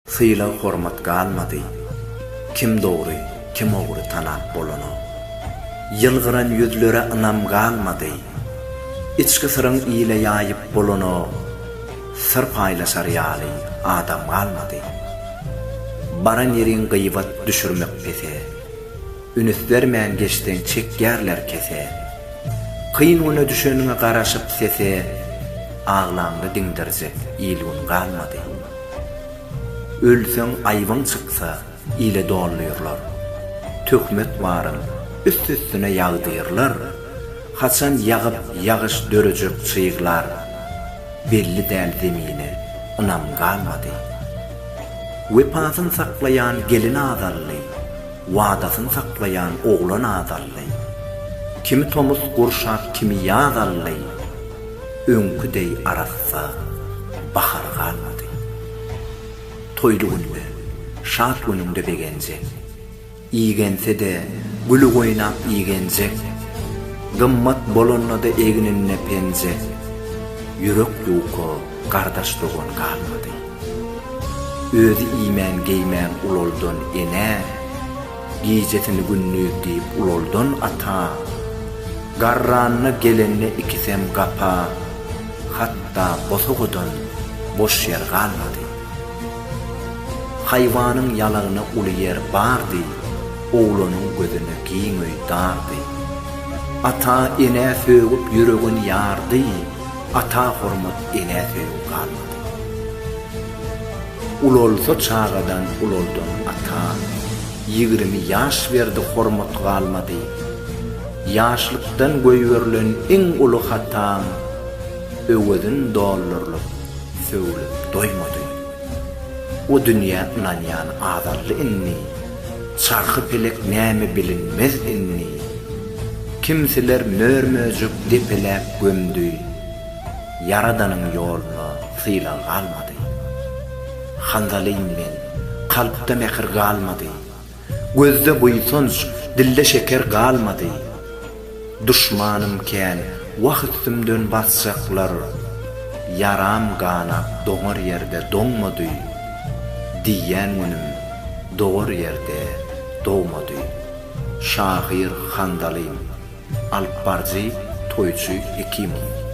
Syla hormat galmady. Kim dogry, kim ogry tanap bolano. Yılgıran yüzlere ınam galmady. İçki sırın ile yayıp bolano. Sır paylaşar ýaly adam galmady. Baran yerin gıybat düşürmek pese. Ünüslermen geçten çekgerler kese. Kıyın ona düşönüne garaşıp sese. Ağlamda dindirse ilgun galmady. Ölsün ayvın çıksa ile doğrulurlar. Tökmet varın üst üstüne yağdırlar. Haçan yağıp yağış dörücük çıyıklar. Belli del zemine ınam galmady. Vepasın saklayan gelin azarlı. Vadasın saklayan oğlan azarlı. Kimi tomuz kurşak kimi yağdallı. Önkü dey arassa bahar galmady. Toylu günde, şat gününde begencek. İýgense de gülü oýnap iýgenjek. Gymmat bolonda da egninne penjek. Yürek ýuko gardaşlygyň galmady. Özü iýmen geýmen uloldun ene. Giýjetini günnük diýip uloldun ata. Garranny gelenni ikisem gapa. Hatta bosogudan boş yer galmady. Hayvanın yalağına ulu yer bardy, oğlanın gözüne giňöý dardy. Ata ene sögüp yüregin yardy, ata hormat ene sögüp galmady. Ulolsa çağadan uloldun ata, 20 yaş verdi hormat galmady. Yaşlıktan göýberlen iň ulu hataň, öwedin dollarlyk söwlüp doýmady. O dünya inanyan adarlı inni, çarkı pelek näme bilinmez inni. Kimseler mörmöjük depelep gömdü, Yaradanın yoluna syla galmady. Hanzalym men, kalpda mehir galmady. Gözde buýsunç, dille şeker galmady. Düşmanım ken, wagtymdan basjaklar. Yaram gana doňar yerde doňmady. Diýen günüm doğru yerde doğmadı. Şahir Handalym Alp Barji Toyçu Hekimov.